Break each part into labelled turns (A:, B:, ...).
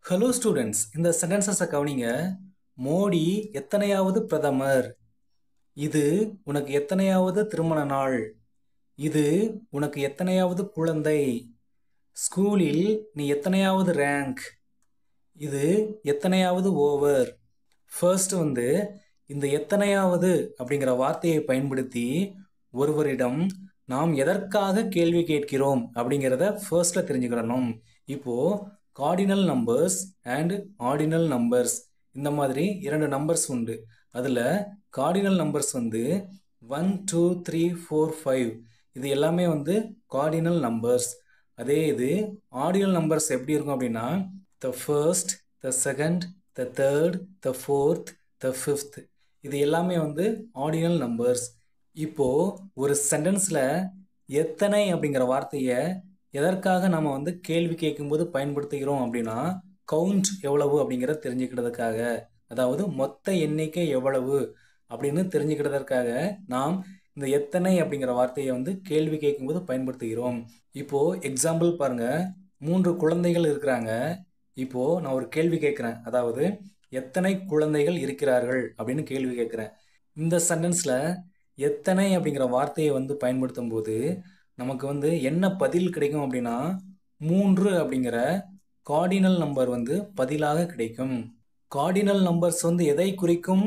A: Hello students, இந்த சென்டென்சஸை கவனிங்க. மோடி எத்தனையாவது பிரதமர்? இது உனக்கு எத்தனையாவது திருமண நாள்? இது உனக்கு எத்தனையாவது குழந்தை? ஸ்கூலில் நீ எத்தனையாவது ரேங்க்? இது எத்தனையாவது ஓவர்? ஃபர்ஸ்ட் இந்த எத்தனையாவது அப்படிங்கிற வார்த்தையை பயன்படுத்தி ஒருவரிடம் நாம் எதற்காக கேள்வி கேட்கிறோம் அப்படிங்கிறத ஃபர்ஸ்ட்ல தெரிஞ்சுக்கிடணும். இப்போ cardinal numbers and ordinal numbers இந்த மாதிரி இரண்டு நம்பர்ஸ் உண்டு. அதில் கார்டினல் நம்பர்ஸ் 1 2 3 4 5 இது எல்லாமே கார்டினல் நம்பர்ஸ். அதே இது ஆர்டினல் நம்பர்ஸ் எப்படி இருக்கும் அப்படின்னா the first, the second, the third, the fourth, the fifth இது எல்லாமே ஆர்டினல் நம்பர்ஸ். இப்போ ஒரு சென்டென்ஸில் எத்தனை அப்படிங்கிற வார்த்தையை எதற்காக நம்ம கேள்வி கேட்கும்போது பயன்படுத்துகிறோம் அப்படின்னா கவுண்ட் எவ்வளவு அப்படிங்கிறத தெரிஞ்சுக்கிறதுக்காக, அதாவது மொத்த எண்ணிக்கை எவ்வளவு அப்படின்னு தெரிஞ்சுக்கிறதற்காக நாம் இந்த எத்தனை அப்படிங்கிற வார்த்தையை கேள்வி கேட்கும்போது பயன்படுத்துகிறோம். இப்போ எக்ஸாம்பிள் பாருங்க, 3 குழந்தைகள் இருக்கிறாங்க. இப்போ நான் ஒரு கேள்வி கேட்குறேன், அதாவது எத்தனை குழந்தைகள் இருக்கிறார்கள் அப்படின்னு கேள்வி கேட்குறேன். இந்த சென்டென்ஸில் எத்தனை அப்படிங்கிற வார்த்தையை பயன்படுத்தும் போது நமக்கு என்ன பதில் கிடைக்கும் அப்படின்னா 3 அப்படிங்கிற கார்டினல் நம்பர் பதிலாக கிடைக்கும். கார்டினல் நம்பர்ஸ் எதை குறிக்கும்?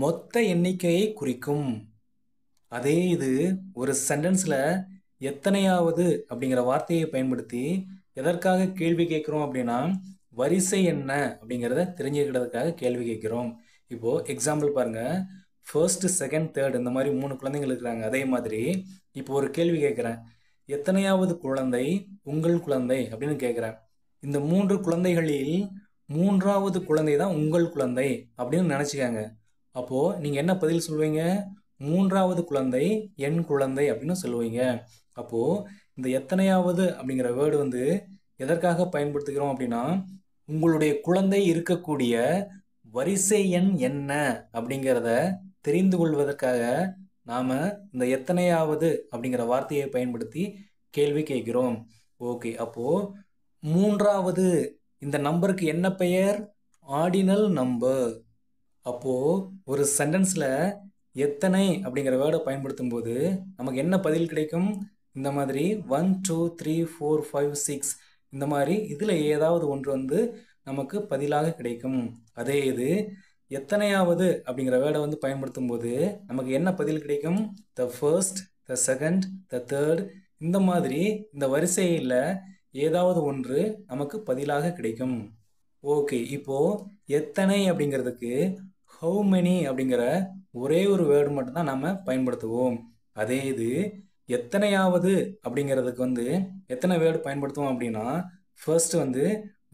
A: மொத்த எண்ணிக்கையை குறிக்கும். அதே இது ஒரு சென்டென்ஸில் எத்தனையாவது அப்படிங்கிற வார்த்தையை பயன்படுத்தி எதற்காக கேள்வி கேட்குறோம் அப்படின்னா வரிசை என்ன அப்படிங்கிறத தெரிஞ்சுக்கிறதுக்காக கேள்வி கேட்குறோம். இப்போது எக்ஸாம்பிள் பாருங்கள், ஃபர்ஸ்ட், செகண்ட், தேர்ட் இந்த மாதிரி 3 குழந்தைகள் இருக்கிறாங்க. அதே மாதிரி இப்போ ஒரு கேள்வி கேட்குறேன், எத்தனையாவது குழந்தை உங்கள் குழந்தை அப்படின்னு கேட்குறேன். இந்த 3 குழந்தைகளில் 3வது குழந்தை தான் உங்கள் குழந்தை அப்படின்னு நினச்சிக்காங்க. அப்போது நீங்கள் என்ன பதில் சொல்வீங்க? 3வது குழந்தை என் குழந்தை அப்படின்னு சொல்லுவீங்க. அப்போது இந்த எத்தனையாவது அப்படிங்கிற வேர்டு எதற்காக பயன்படுத்துகிறோம் அப்படின்னா உங்களுடைய குழந்தை இருக்கக்கூடிய வரிசை எண் என்ன அப்படிங்கிறத தெரிந்து கொள்வதற்காக நாம் இந்த எத்தனையாவது அப்படிங்கிற வார்த்தையை பயன்படுத்தி கேள்வி கேட்கிறோம். ஓகே, அப்போது 3வது இந்த நம்பருக்கு என்ன பெயர்? Ordinal number. அப்போது ஒரு சென்டென்ஸில் எத்தனை அப்படிங்கிற வேர்டை பயன்படுத்தும் போது நமக்கு என்ன பதில் கிடைக்கும்? இந்த மாதிரி 1 2 3 4 5 6 இந்த மாதிரி இதில் ஏதாவது ஒன்று நமக்கு பதிலாக கிடைக்கும். அதே இது எத்தனையாவது அப்படிங்கிற வேர்டை பயன்படுத்தும் போது நமக்கு என்ன பதில் கிடைக்கும்? The first, the second, the third இந்த மாதிரி இந்த வரிசையில் ஏதாவது ஒன்று நமக்கு பதிலாக கிடைக்கும். ஓகே, இப்போது எத்தனை அப்படிங்கிறதுக்கு ஹவு மெனி அப்படிங்கிற ஒரே ஒரு வேர்டு மட்டும்தான் நம்ம பயன்படுத்துவோம். அதே இது எத்தனையாவது அப்படிங்கிறதுக்கு எத்தனை வேர்டு பயன்படுத்துவோம் அப்படின்னா ஃபர்ஸ்ட்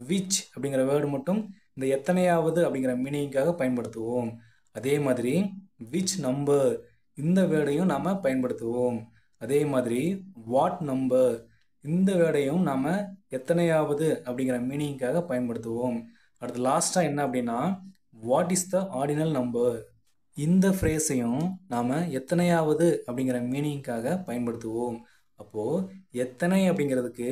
A: விச் அப்படிங்கிற வேர்டு மட்டும் இந்த எத்தனையாவது அப்படிங்கிற மீனிங்காக பயன்படுத்துவோம். அதே மாதிரி விச் நம்பர் இந்த வேர்டையும் நாம் பயன்படுத்துவோம். அதே மாதிரி வாட் நம்பர் இந்த வேர்டையும் நாம் எத்தனையாவது அப்படிங்கிற மீனிங்காக பயன்படுத்துவோம். அடுத்து லாஸ்ட்டாக என்ன அப்படின்னா what is the ordinal number இந்த ஃப்ரேஸையும் நாம் எத்தனையாவது அப்படிங்கிற மீனிங்காக பயன்படுத்துவோம். அப்போது எத்தனை அப்படிங்கிறதுக்கு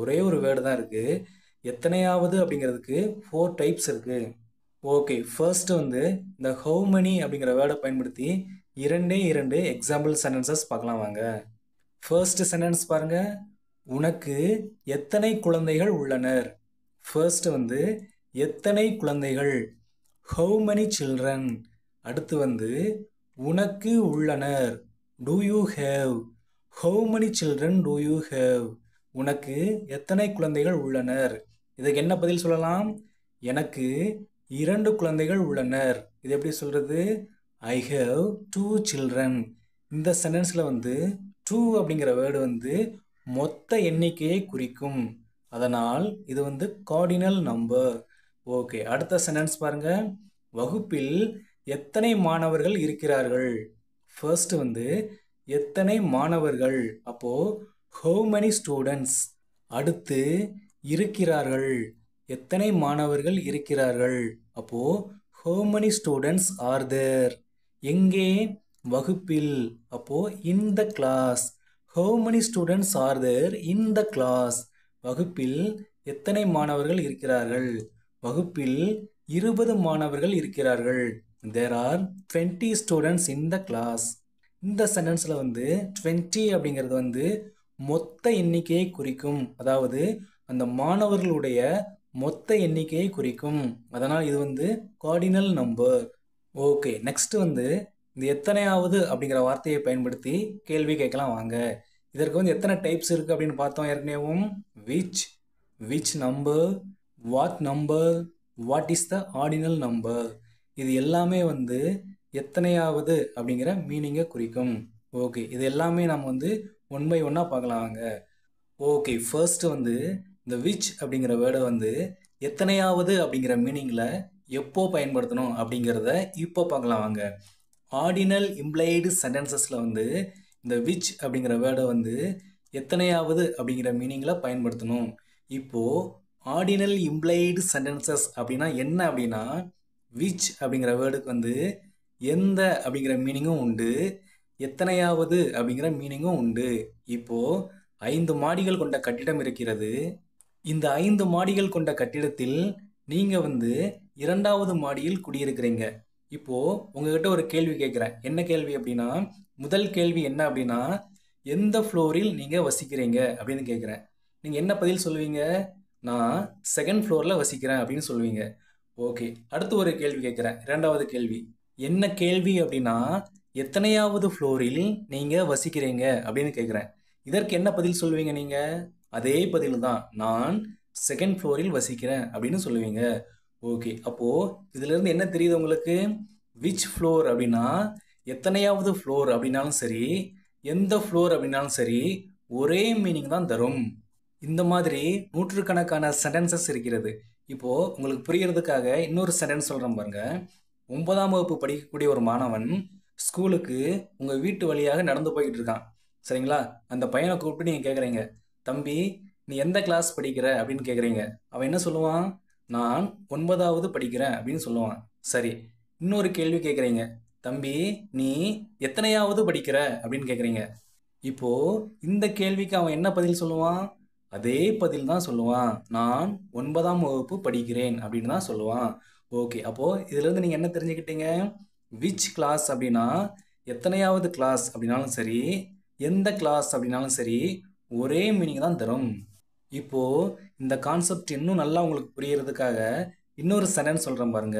A: ஒரே ஒரு வேர்டு தான் இருக்குது. எத்தனையாவது அப்படிங்கிறதுக்கு 4 டைப்ஸ் இருக்குது. ஓகே, ஃபர்ஸ்ட் இந்த ஹவு மெனி அப்படிங்கிற வேர்டை பயன்படுத்தி 2 எக்ஸாம்பிள் சென்டென்சஸ் பார்க்கலாம் வாங்க. ஃபர்ஸ்ட் சென்டென்ஸ் பாருங்க, உனக்கு எத்தனை குழந்தைகள் உள்ளனர்? ஃபர்ஸ்ட் எத்தனை குழந்தைகள், ஹவு மெனி சில்ட்ரன். அடுத்து உனக்கு உள்ளனர், do you have, how many children do you have. உனக்கு எத்தனை குழந்தைகள் உள்ளனர்? இதுக்கு என்ன பதில் சொல்லலாம்? எனக்கு 2 குழந்தைகள் உள்ளனர். இது எப்படி சொல்கிறது? I have 2 children. இந்த சென்டென்ஸில் 2 அப்படிங்கிற வேர்டு மொத்த எண்ணிக்கையை குறிக்கும். அதனால் இது கார்டினல் நம்பர். ஓகே, அடுத்த சென்டென்ஸ் பாருங்க, வகுப்பில் எத்தனை மாணவர்கள் இருக்கிறார்கள்? ஃபர்ஸ்ட் எத்தனை மாணவர்கள், அப்போது ஹவு மெனி ஸ்டூடெண்ட்ஸ். அடுத்து இருக்கிறார்கள், எத்தனை மாணவர்கள் இருக்கிறார்கள், அப்போது how many students are there. எங்கே? வகுப்பில், அப்போது in the class. How many students are there in the class. வகுப்பில் எத்தனை மாணவர்கள் இருக்கிறார்கள்? வகுப்பில் 20 மாணவர்கள் இருக்கிறார்கள். There are 20 students in the class. இந்த சென்டென்ஸ்ல வந்து 20 அப்படிங்கிறது வந்து மொத்த எண்ணிக்கையை குறிக்கும். அதாவது அந்த மாணவர்களுடைய மொத்த எண்ணிக்கையை குறிக்கும். அதனால் இது வந்து கார்டினல் நம்பர். ஓகே, நெக்ஸ்ட் வந்து இந்த எத்தனையாவது அப்படிங்கிற வார்த்தையை பயன்படுத்தி கேள்வி கேட்கலாம் வாங்க. இதற்கு வந்து எத்தனை டைப்ஸ் இருக்கு அப்படின்னு பார்த்தோம் ஏற்கனவும். Which number, what number, what is the ordinal number. இது எல்லாமே வந்து எத்தனையாவது அப்படிங்கிற மீனிங்கை குறிக்கும். ஓகே, இது எல்லாமே நம்ம வந்து ஒன் பை ஒன்னாக பார்க்கலாம் வாங்க. ஓகே, ஃபர்ஸ்ட் வந்து இந்த விச் அப்படிங்கிற வேர்டை வந்து எத்தனையாவது அப்படிங்கிற மீனிங்கில் எப்போ பயன்படுத்தணும் அப்படிங்கிறத இப்போ பார்க்கலாம் வாங்க. ஆர்டினல் இம்ப்ளைடு சென்டென்சஸில் வந்து இந்த விச் அப்படிங்கிற வேர்டை வந்து எத்தனையாவது அப்படிங்கிற மீனிங்கில் பயன்படுத்தணும். இப்போது ஆர்டினல் இம்ப்ளைடு சென்டென்சஸ் அப்படின்னா என்ன அப்படின்னா, விச் அப்படிங்கிற வேர்டுக்கு வந்து எந்த அப்படிங்கிற மீனிங்கும் உண்டு, எத்தனையாவது அப்படிங்கிற மீனிங்கும் உண்டு. இப்போது 5 மாடிகள் கொண்ட கட்டிடம் இருக்கிறது. இந்த 5 மாடிகள் கொண்ட கட்டிடத்தில் நீங்கள் வந்து 2வது மாடியில் குடியிருக்கிறீங்க. இப்போது உங்ககிட்ட ஒரு கேள்வி கேட்குறேன். என்ன கேள்வி அப்படின்னா, முதல் கேள்வி என்ன அப்படின்னா, எந்த ஃப்ளோரில் நீங்கள் வசிக்கிறீங்க அப்படின்னு கேட்குறேன். நீங்கள் என்ன பதில் சொல்லுவீங்க? நான் 2nd ஃப்ளோரில் வசிக்கிறேன் அப்படின்னு சொல்லுவீங்க. ஓகே, அடுத்து ஒரு கேள்வி கேட்குறேன். 2வது கேள்வி என்ன கேள்வி அப்படின்னா, எத்தனையாவது ஃப்ளோரில் நீங்கள் வசிக்கிறீங்க அப்படின்னு கேட்குறேன். இதற்கு என்ன பதில் சொல்லுவீங்க நீங்கள்? அதே பதில் தான், நான் 2nd ஃப்ளோரில் வசிக்கிறேன் அப்படின்னு சொல்லுவீங்க. ஓகே, அப்போது இதிலிருந்து என்ன தெரியுது உங்களுக்கு? விச் ஃப்ளோர் அப்படின்னா எத்தனையாவது ஃப்ளோர் அப்படின்னாலும் சரி, எந்த ஃப்ளோர் அப்படின்னாலும் சரி, ஒரே மீனிங் தான் தரும். இந்த மாதிரி நூற்றுக்கணக்கான சென்டென்சஸ் இருக்கிறது. இப்போது உங்களுக்கு புரியறதுக்காக இன்னொரு சென்டென்ஸ் சொல்கிறேன் பாருங்க. 9ஆம் வகுப்பு படிக்கக்கூடிய ஒரு மாணவன் ஸ்கூலுக்கு உங்கள் வீட்டு வழியாக நடந்து போய்கிட்டு இருக்கான். சரிங்களா? அந்த பையனை கூப்பிட்டு நீங்கள் கேட்குறீங்க, தம்பி நீ எந்த கிளாஸ் படிக்கிற அப்படின்னு கேட்குறீங்க. அவன் என்ன சொல்லுவான்? நான் 9வது படிக்கிறேன் அப்படின்னு சொல்லுவான். சரி, இன்னொரு கேள்வி கேட்குறீங்க, தம்பி நீ எத்தனையாவது படிக்கிற அப்படின்னு கேட்குறீங்க. இப்போது இந்த கேள்விக்கு அவன் என்ன பதில் சொல்லுவான்? அதே பதில் தான் சொல்லுவான், நான் 9ஆம் வகுப்பு படிக்கிறேன் அப்படின்னு தான் சொல்லுவான். ஓகே, அப்போது இதிலிருந்து நீங்கள் என்ன தெரிஞ்சுக்கிட்டீங்க? விச் கிளாஸ் அப்படின்னா எத்தனையாவது கிளாஸ் அப்படின்னாலும் சரி, எந்த கிளாஸ் அப்படின்னாலும் சரி, ஒரே மீனிங் தான் தரும். இப்போது இந்த கான்செப்ட் இன்னும் நல்லா உங்களுக்கு புரியறதுக்காக இன்னொரு சென்டென்ஸ் சொல்கிறேன் பாருங்க.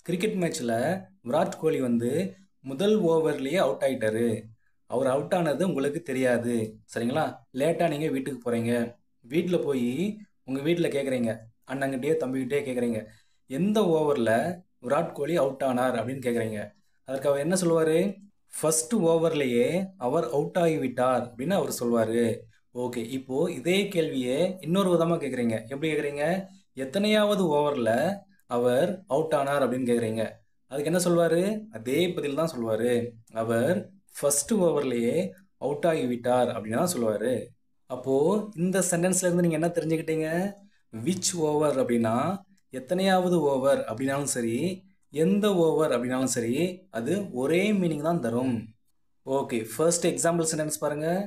A: கிரிக்கெட் மேட்ச்சில் விராட் கோலி வந்து முதல் ஓவர்லேயே அவுட் ஆகிட்டாரு. அவர் அவுட் ஆனது உங்களுக்கு தெரியாது. சரிங்களா? லேட்டாக நீங்கள் வீட்டுக்கு போகிறீங்க. வீட்டில் போய் உங்கள் வீட்டில் கேட்குறீங்க, அண்ணங்கிட்டே தம்பிக்கிட்டே கேட்குறீங்க, எந்த ஓவரில் விராட் கோலி அவுட் ஆனார் அப்படின்னு கேட்குறீங்க. அதற்கு அவர் என்ன சொல்லுவார்? ஃபர்ஸ்ட் ஓவர்லேயே அவர் அவுட் ஆகிவிட்டார் அப்படின்னு அவர் சொல்வார். ஓகே, இப்போது இதே கேள்வியை இன்னொரு விதமாக கேட்குறீங்க. எப்படி கேட்குறீங்க? எத்தனையாவது ஓவரில் அவர் அவுட் ஆனார் அப்படின்னு கேட்குறீங்க. அதுக்கு என்ன சொல்வார்? அதே பதில் தான் சொல்வார், அவர் ஃபர்ஸ்ட் ஓவர்லேயே அவுட் ஆகிவிட்டார் அப்படின்னு தான் சொல்லுவார். அப்போது இந்த சென்டென்ஸ்லேருந்து நீங்கள் என்ன தெரிஞ்சுக்கிட்டீங்க? விச் ஓவர் அப்படின்னா எத்தனையாவது ஓவர் அப்படின்னாலும் சரி, எந்த ஓவர் அப்படின்னாலும் சரி, அது ஒரே மீனிங் தான் தரும். ஓகே, ஃபர்ஸ்ட் எக்ஸாம்பிள் சென்டென்ஸ் பாருங்கள்.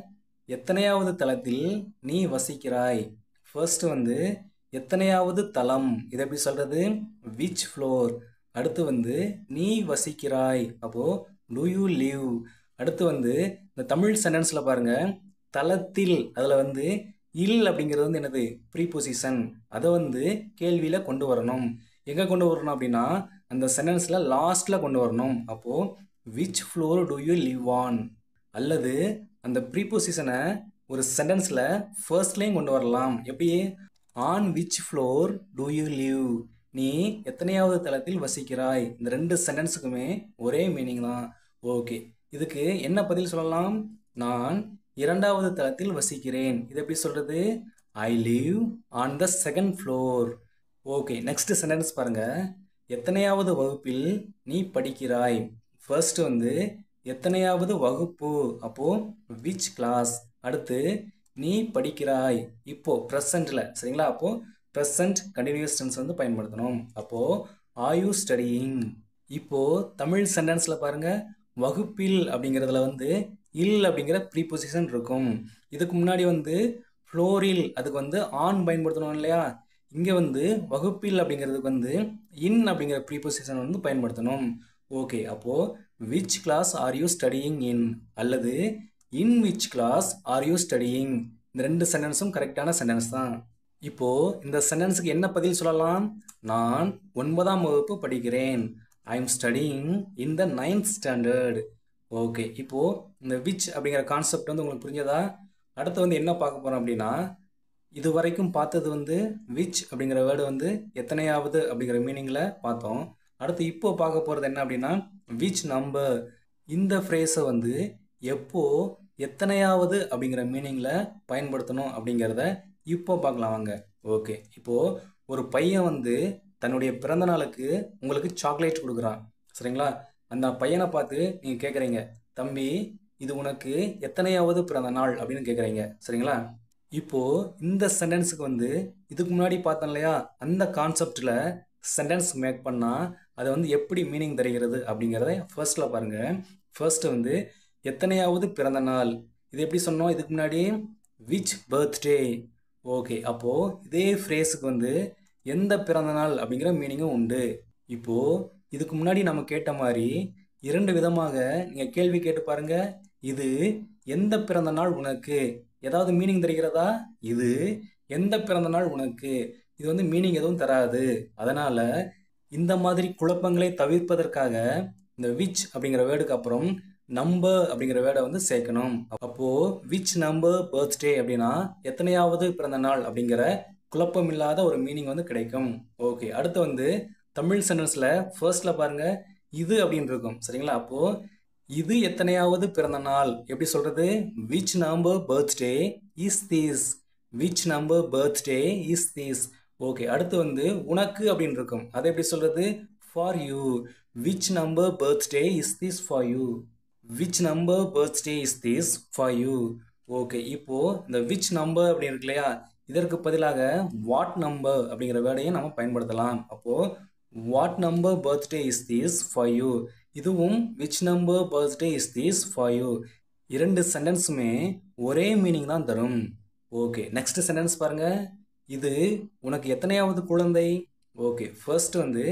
A: எத்தனையாவது தளத்தில் நீ வசிக்கிறாய். ஃபர்ஸ்ட் வந்து எத்தனையாவது தளம், இதை எப்படி சொல்கிறது? Which floor. அடுத்து வந்து நீ வசிக்கிறாய், அப்போது டு யூ லிவ். அடுத்து வந்து இந்த தமிழ் சென்டென்ஸில் பாருங்கள், தளத்தில் அதில் வந்து இல் அப்படிங்கிறது வந்து என்னது? ப்ரீபொசிஷன். அதை வந்து கேள்வியில் கொண்டு வரணும். எங்கே கொண்டு வரணும் அப்படின்னா அந்த சென்டென்ஸில் லாஸ்ட்டில் கொண்டு வரணும். அப்போது which floor to you live on. அல்லது அந்த ப்ரீபொசிஷனை ஒரு சென்டென்ஸில் ஃபர்ஸ்ட்லேயும் கொண்டு வரலாம். எப்படி? On which floor to you live. நீ எத்தனையாவது தளத்தில் வசிக்கிறாய். இந்த 2 சென்டென்ஸுக்குமே ஒரே மீனிங் தான். ஓகே, இதுக்கு என்ன பதில் சொல்லலாம்? நான் 2வது தளத்தில் வசிக்கிறேன். இது எப்படி சொல்கிறது? I live on the 2nd floor. Okay, next sentence பாருங்கள். எத்தனையாவது வகுப்பில் நீ படிக்கிறாய். ஃபர்ஸ்ட் வந்து எத்தனையாவது வகுப்பு, அப்போது விச் கிளாஸ். அடுத்து நீ படிக்கிறாய், இப்போது ப்ரெசண்ட்டில். சரிங்களா? அப்போது ப்ரெசண்ட் கண்டினியூஸ் டென்ஸ் வந்து பயன்படுத்தணும். அப்போது ஆர் யூ ஸ்டடியிங். இப்போது தமிழ் சென்டென்ஸில் பாருங்கள், வகுப்பில் அப்படிங்கிறதுல வந்து இல் அப்படிங்கிற ப்ரீபொசிஷன் இருக்கும். இதுக்கு முன்னாடி வந்து ஃப்ளோரில், அதுக்கு வந்து ஆன் பயன்படுத்தணும் இல்லையா? இங்கே வந்து வகுப்பில் அப்படிங்கிறதுக்கு வந்து இன் அப்படிங்கிற ப்ரீபொசிஷன் வந்து பயன்படுத்தணும். ஓகே, அப்போது which class are you studying in அல்லது in which class are you studying, இந்த ரெண்டு சென்டென்ஸும் கரெக்டான சென்டென்ஸ் தான். இப்போது இந்த சென்டென்ஸுக்கு என்ன பதில் சொல்லலாம்? நான் 9ஆம் வகுப்பு படிக்கிறேன். I am studying in the 9th standard. Okay, இப்போது இந்த விச் அப்படிங்கிற கான்செப்ட் வந்து உங்களுக்கு புரிஞ்சதா? அடுத்து வந்து என்ன பார்க்க போகிறோம் அப்படின்னா, இது வரைக்கும் பார்த்தது வந்து விச் அப்படிங்கிற வேர்டு வந்து எத்தனையாவது அப்படிங்கிற மீனிங்கில் பார்த்தோம். அடுத்து இப்போ பார்க்க போகிறது என்ன அப்படின்னா, விச் நம்பர். இந்த ஃப்ரேஸை வந்து எப்போ எத்தனையாவது அப்படிங்கிற மீனிங்கில் பயன்படுத்தணும் அப்படிங்கிறத இப்போ பார்க்கலாம் வாங்க. ஓகே, இப்போது ஒரு பையன் வந்து தன்னுடைய பிறந்த நாளுக்கு உங்களுக்கு சாக்லேட் கொடுக்குறான், சரிங்களா? அந்த பையனை பார்த்து நீங்கள் கேட்குறீங்க, தம்பி இது உனக்கு எத்தனையாவது பிறந்த நாள் அப்படின்னு கேட்குறீங்க, சரிங்களா? இப்போது இந்த சென்டென்ஸுக்கு வந்து இதுக்கு முன்னாடி பார்த்தோம் இல்லையா, அந்த கான்செப்டில் சென்டென்ஸ் மேக் பண்ணால் அதை வந்து எப்படி மீனிங் தருகிறது அப்படிங்கிறத ஃபர்ஸ்ட்டில் பாருங்கள். ஃபர்ஸ்ட்டு வந்து எத்தனையாவது பிறந்த நாள், இது எப்படி சொன்னோம் இதுக்கு முன்னாடி? Which birthday. ஓகே, அப்போது இதே ஃப்ரேஸுக்கு வந்து எந்த பிறந்த நாள் அப்படிங்கிற மீனிங்கும் உண்டு. இப்போது இதுக்கு முன்னாடி நம்ம கேட்ட மாதிரி 2 விதமாக நீங்கள் கேள்வி கேட்டு பாருங்கள். இது எந்த பிறந்த நாள் உனக்கு, ஏதாவது மீனிங் தருகிறதா? இது எந்த பிறந்த நாள் உனக்கு, இது வந்து மீனிங் எதுவும் தராது. அதனால் இந்த மாதிரி குழப்பங்களை தவிர்ப்பதற்காக இந்த விச் அப்படிங்கிற வேர்டுக்கு அப்புறம் நம்பர் அப்படிங்கிற வேர்டை வந்து சேர்க்கணும். அப்போது விச் நம்பர் பர்த்டே அப்படின்னா எத்தனையாவது பிறந்த நாள் அப்படிங்கிற குழப்பம் இல்லாத ஒரு மீனிங் வந்து கிடைக்கும். ஓகே, அடுத்து வந்து தமிழ் சென்டென்ஸில் ஃபர்ஸ்ட்டில் பாருங்கள், இது அப்படின்னு இருக்கும், சரிங்களா? அப்போது இது எத்தனையாவது பிறந்த நாள் எப்படி சொல்கிறது? Which number birthday is this. Which number birthday is this. Okay, அடுத்து வந்து உனக்கு அப்படின்னு இருக்கும், அதை எப்படி சொல்கிறது? For you. Which number birthday is this for you. Which number birthday is this for you. Okay, இப்போது இந்த விச் நம்பர் அப்படின்னு இருக்கு இல்லையா, இதற்கு பதிலாக வாட் நம்பர் அப்படிங்கிற வேர்டையும் நம்ம பயன்படுத்தலாம். அப்போது what number birthday is this for you, இதுவும் which number birthday is this for you. 2 சென்டென்ஸுமே ஒரே மீனிங் தான் தரும். ஓகே, நெக்ஸ்ட் சென்டென்ஸ் பாருங்கள். இது உனக்கு எத்தனையாவது குழந்தை? ஓகே, ஃபர்ஸ்ட் வந்து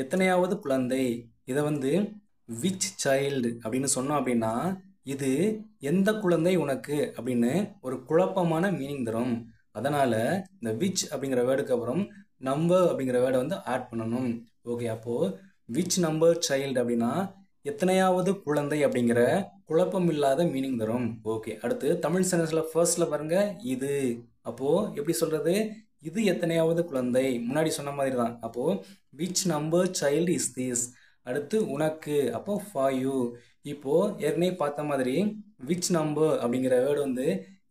A: எத்தனையாவது குழந்தை, இதை வந்து விச் சைல்டு அப்படின்னு சொன்னோம் அப்படின்னா இது எந்த குழந்தை உனக்கு அப்படின்னு ஒரு குழப்பமான மீனிங் தரும். அதனால் இந்த விச் அப்படிங்கிற வேர்டுக்கு அப்புறம் நம்பர் அப்படிங்கிற வேர்டை வந்து ஆட் பண்ணணும். ஓகே, அப்போது விச் நம்பர் சைல்டு அப்படின்னா எத்தனையாவது குழந்தை அப்படிங்கிற குழப்பம் இல்லாத மீனிங் தரும். ஓகே, அடுத்து தமிழ் சென்டென்ஸில் ஃபர்ஸ்ட்டில் பாருங்கள், இது. அப்போது எப்படி சொல்கிறது? இது எத்தனையாவது குழந்தை, முன்னாடி சொன்ன மாதிரி தான். அப்போது which number child is this. அடுத்து உனக்கு, அப்போது ஃபார் யூ. இப்போது ஏற்கனவே பார்த்த மாதிரி விச் நம்பர் அப்படிங்கிற வேர்டு வந்து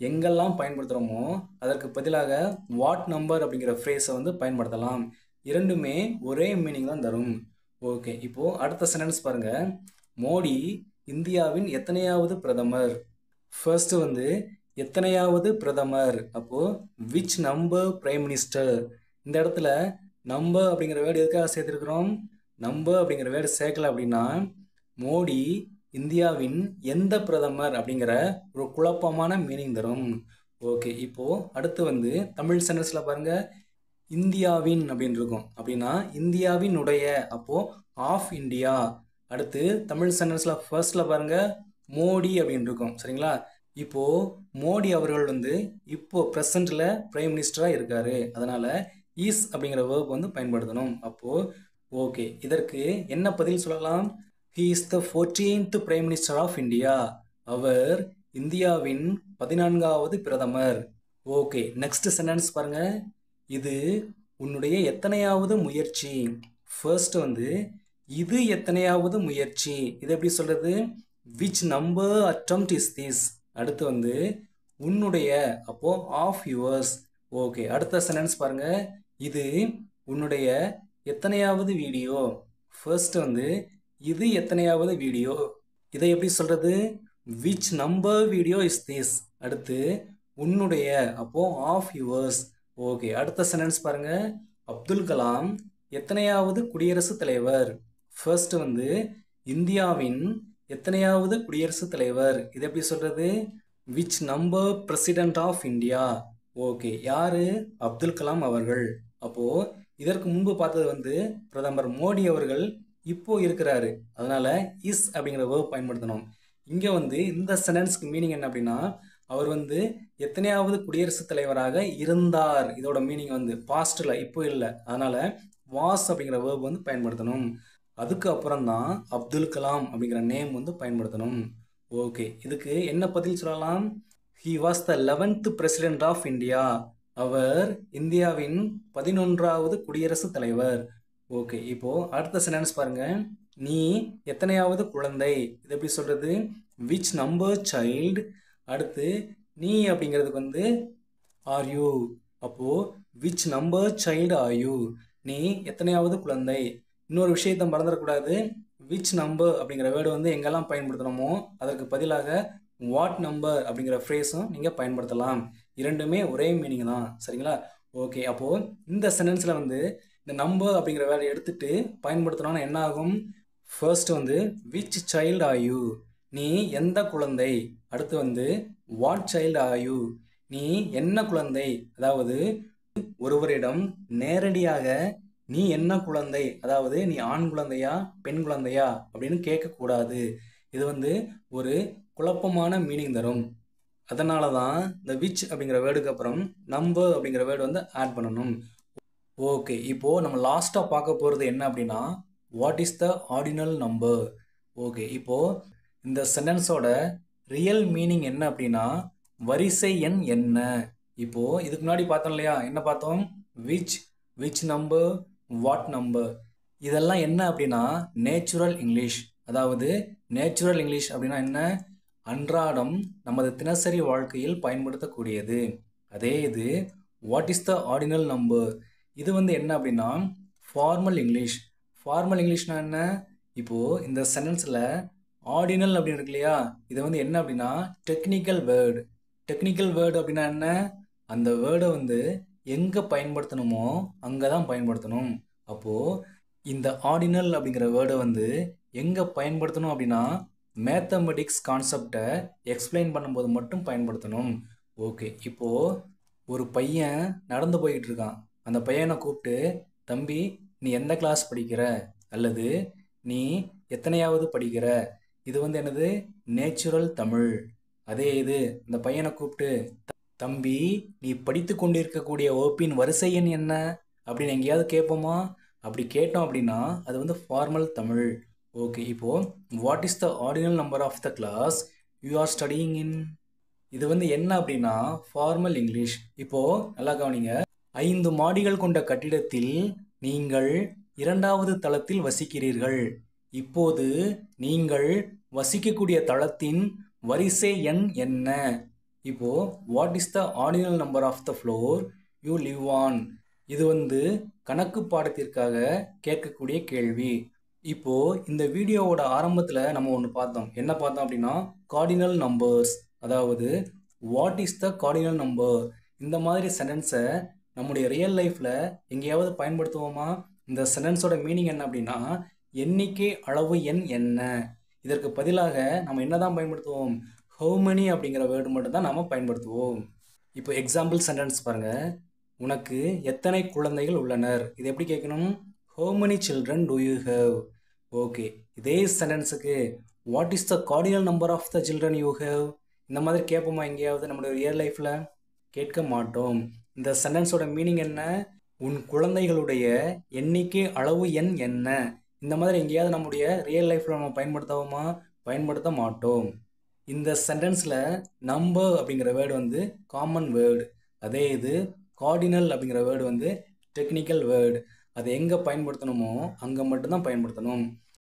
A: எங்கெல்லாம் பயன்படுத்துகிறோமோ அதற்கு பதிலாக வாட் நம்பர் அப்படிங்கிற ஃப்ரேஸை வந்து பயன்படுத்தலாம். இரண்டுமே ஒரே மீனிங் தான் தரும். ஓகே, இப்போது அடுத்த சென்டென்ஸ் பாருங்கள். மோடி இந்தியாவின் எத்தனையாவது பிரதமர்? ஃபர்ஸ்ட்டு வந்து எத்தனையாவது பிரதமர், அப்போது விச் நம்பர் பிரைம் மினிஸ்டர். இந்த இடத்துல நம்பர் அப்படிங்கிற வேர்டு எதுக்காக சேர்த்துருக்குறோம்? நம்பர் அப்படிங்கிற வேர்டு சேர்க்கல அப்படின்னா மோடி இந்தியாவின் எந்த பிரதமர் அப்படிங்கிற ஒரு குழப்பமான மீனிங் தரும். ஓகே, இப்போது அடுத்து வந்து தமிழ் சென்டென்ஸில் பாருங்கள், இந்தியாவின் அப்படின்னு இருக்கும், அப்படின்னா இந்தியாவினுடைய, அப்போது ஆஃப் இந்தியா. அடுத்து தமிழ் சென்டென்ஸில் ஃபர்ஸ்ட்டில் பாருங்கள், மோடி அப்படின்னு இருக்கும், சரிங்களா? இப்போது மோடி அவர்கள் வந்து இப்போது ப்ரெசண்ட்டில் பிரைம் மினிஸ்டராக இருக்கார், அதனால் இஸ் அப்படிங்கிற வேர்ப் வந்து பயன்படுத்தணும். அப்போது ஓகே, இதற்கு என்ன பதில் சொல்லலாம்? He is the 14th prime minister of India. அவர் இந்தியாவின் 14வது பிரதமர். ஓகே, நெக்ஸ்ட் சென்டென்ஸ் பாருங்கள். இது உன்னுடைய எத்தனையாவது முயற்சி? ஃபர்ஸ்ட் வந்து இது எத்தனையாவது முயற்சி, இது எப்படி சொல்கிறது? Which number attempt is this. அடுத்து வந்து உன்னுடைய, அப்போது ஆஃப் யுவர்ஸ். ஓகே, அடுத்த சென்டென்ஸ் பாருங்கள். இது உன்னுடைய எத்தனையாவது வீடியோ? ஃபர்ஸ்ட் வந்து இது எத்தனையாவது வீடியோ, இதை எப்படி சொல்கிறது? Which number video is this. அடுத்து உன்னுடைய, அப்போது ஆஃப் யுவர்ஸ். ஓகே, அடுத்த சென்டென்ஸ் பாருங்கள். அப்துல் கலாம் எத்தனையாவது குடியரசுத் தலைவர்? ஃபர்ஸ்ட் வந்து இந்தியாவின் எத்தனையாவது குடியரசுத் தலைவர், இது எப்படி சொல்கிறது? Which number president of India. Okay, யார்? அப்துல் கலாம் அவர்கள். அப்போது இதற்கு முன்பு பார்த்தது வந்து பிரதமர் மோடி அவர்கள் இப்போ இருக்கிறாரு, அதனால இஸ் அப்படிங்கிற வேர்ப் பயன்படுத்தணும். இங்கே வந்து இந்த சென்டென்ஸ்க்கு மீனிங் என்ன அப்படின்னா, அவர் வந்து எத்தனையாவது குடியரசுத் தலைவராக இருந்தார். இதோட மீனிங் வந்து பாஸ்டில், இப்போ இல்லை, அதனால வாஸ் அப்படிங்கிற வேர்ப் வந்து பயன்படுத்தணும். அதுக்கு அப்புறம் தான் அப்துல் கலாம் அப்படிங்கிற நேம் வந்து பயன்படுத்தணும். ஓகே, இதுக்கு என்ன பதில் சொல்லலாம்? He was the 11th president of India. அவர் இந்தியாவின் 11வது குடியரசுத் தலைவர். ஓகே, இப்போ அடுத்த சென்டென்ஸ் பாருங்க. நீ எத்தனையாவது குழந்தை? இது எப்படி சொல்றது? Which number child. அடுத்து நீ அப்படிங்கிறதுக்கு வந்து ஆர் யூ. அப்போ which number child are you? நீ எத்தனையாவது குழந்தை. இன்னொரு விஷயத்தை மறந்துடக்கூடாது. விச் நம்பர் அப்படிங்கிற வேர்டு வந்து எங்கெல்லாம் பயன்படுத்தணுமோ அதற்கு பதிலாக வாட் நம்பர் அப்படிங்கிற ஃப்ரேஸும் நீங்கள் பயன்படுத்தலாம். இரண்டுமே ஒரே மீனிங் தான், சரிங்களா? ஓகே, அப்போது இந்த சென்டென்ஸில் வந்து இந்த நம்பர் அப்படிங்கிற வேர்டை எடுத்துட்டு பயன்படுத்தணும்னா என்ன ஆகும்? ஃபர்ஸ்ட் வந்து விச் சைல்டு ஆர் யூ, நீ எந்த குழந்தை. அடுத்து வந்து வாட் சைல்டு ஆர் யூ, நீ என்ன குழந்தை. அதாவது ஒருவரிடம் நேரடியாக நீ என்ன குழந்தை, அதாவது நீ ஆண் குழந்தையா பெண் குழந்தையா அப்படின்னு கேட்கக்கூடாது. இது வந்து ஒரு குழப்பமான மீனிங் தரும். அதனால தான் இந்த விச் அப்படிங்கிற வேர்டுக்கு அப்புறம் நம்பர் அப்படிங்கிற வேர்டு வந்து ஆட் பண்ணணும். ஓகே, இப்போது நம்ம லாஸ்ட்டாக பார்க்க போகிறது என்ன அப்படின்னா, what is the ordinal number. Okay, இப்போது இந்த சென்டென்ஸோட ரியல் மீனிங் என்ன அப்படின்னா, வரிசை எண் என்ன. இப்போது இதுக்கு முன்னாடி பார்த்தோம் இல்லையா, என்ன பார்த்தோம்? Which number, what number. இதெல்லாம் என்ன அப்படின்னா நேச்சுரல் இங்கிலீஷ். அதாவது நேச்சுரல் இங்கிலீஷ் அப்படின்னா என்ன? அன்றாடம் நமது தினசரி வாழ்க்கையில் பயன்படுத்தக்கூடியது. அதே இது what is the ordinal number, இது வந்து என்ன அப்படின்னா ஃபார்மல் இங்கிலீஷ். ஃபார்மல் இங்கிலீஷ்னா என்ன? இப்போது இந்த சென்டென்ஸில் ஆர்டினல் அப்படின்னு இருக்கு இல்லையா, இது வந்து என்ன அப்படின்னா டெக்னிக்கல் வேர்டு. டெக்னிக்கல் வேர்டு அப்படின்னா என்ன? அந்த வேர்டை வந்து எங்கே பயன்படுத்தணுமோ அங்கே தான் பயன்படுத்தணும். அப்போது இந்த ஆர்டினல் அப்படிங்கிற வேர்டை வந்து எங்கே பயன்படுத்தணும் அப்படின்னா மேத்தமெட்டிக்ஸ் கான்செப்டை எக்ஸ்பிளைன் பண்ணும்போது மட்டும் பயன்படுத்தணும். ஓகே, இப்போது ஒரு பையன் நடந்து போய்கிட்டு இருக்கான். அந்த பையனை கூப்பிட்டு, தம்பி நீ எந்த கிளாஸ் படிக்கிற, அல்லது நீ எத்தனையாவது படிக்கிற. இது வந்து என்னது? நேச்சுரல் தமிழ். அதே இது இந்த பையனை கூப்பிட்டு, தம்பி நீ படித்து கொண்டிருக்கக்கூடிய வகுப்பின் வரிசை எண் என்ன அப்படின்னு எங்கேயாவது கேட்போமா? அப்படி கேட்டோம் அப்படின்னா அது வந்து ஃபார்மல் தமிழ். ஓகே, இப்போது what is the ordinal number of the class you are studying in. இது வந்து என்ன அப்படின்னா ஃபார்மல் இங்கிலீஷ். இப்போது நல்லா கவனிங்க. 5 மாடிகள் கொண்ட கட்டிடத்தில் நீங்கள் 2வது தளத்தில் வசிக்கிறீர்கள். இப்போது நீங்கள் வசிக்கக்கூடிய தளத்தின் வரிசை எண் என்ன? இப்போது what is the ordinal number of the floor you live on. இது வந்து கணக்கு பாடத்திற்காக கேட்கக்கூடிய கேள்வி. இப்போது இந்த வீடியோவோட ஆரம்பத்தில் நம்ம ஒன்று பார்த்தோம். என்ன பார்த்தோம் அப்படின்னா கார்டினல் நம்பர்ஸ், அதாவது what is the cardinal number. இந்த மாதிரி சென்டென்ஸை நம்முடைய ரியல் லைஃப்பில் எங்கேயாவது பயன்படுத்துவோமா? இந்த சென்டென்ஸோட மீனிங் என்ன அப்படின்னா எண்ணிக்கை அளவு எண் என்ன. இதற்கு பதிலாக நம்ம என்ன தான் பயன்படுத்துவோம்? ஹவு மெனி அப்படிங்கிற வேர்டு மட்டும் தான் நம்ம பயன்படுத்துவோம். இப்போ எக்ஸாம்பிள் சென்டென்ஸ் பாருங்கள். உனக்கு எத்தனை குழந்தைகள் உள்ளனர். இது எப்படி கேட்கணும்? How many children do you have. Okay, இதே சென்டென்ஸுக்கு what is the cardinal number of the children you have, இந்த மாதிரி கேட்போமா எங்கேயாவது நம்மளுடைய ரியல் லைஃப்பில்? கேட்க மாட்டோம். இந்த சென்டென்ஸோட மீனிங் என்ன? உன் குழந்தைகளுடைய எண்ணிக்கை அளவு எண் என்ன. இந்த மாதிரி எங்கேயாவது நம்முடைய ரியல் லைஃப்பில் நம்ம பயன்படுத்துவோமா? பயன்படுத்த மாட்டோம். இந்த சென்டென்ஸில் நம்பர் அப்படிங்கிற வேர்டு வந்து காமன் வேர்டு. அதே இது கார்டினல் அப்படிங்கிற வேர்டு வந்து டெக்னிக்கல் வேர்டு. அதை எங்கே பயன்படுத்தணுமோ அங்கே மட்டும்தான் பயன்படுத்தணும்.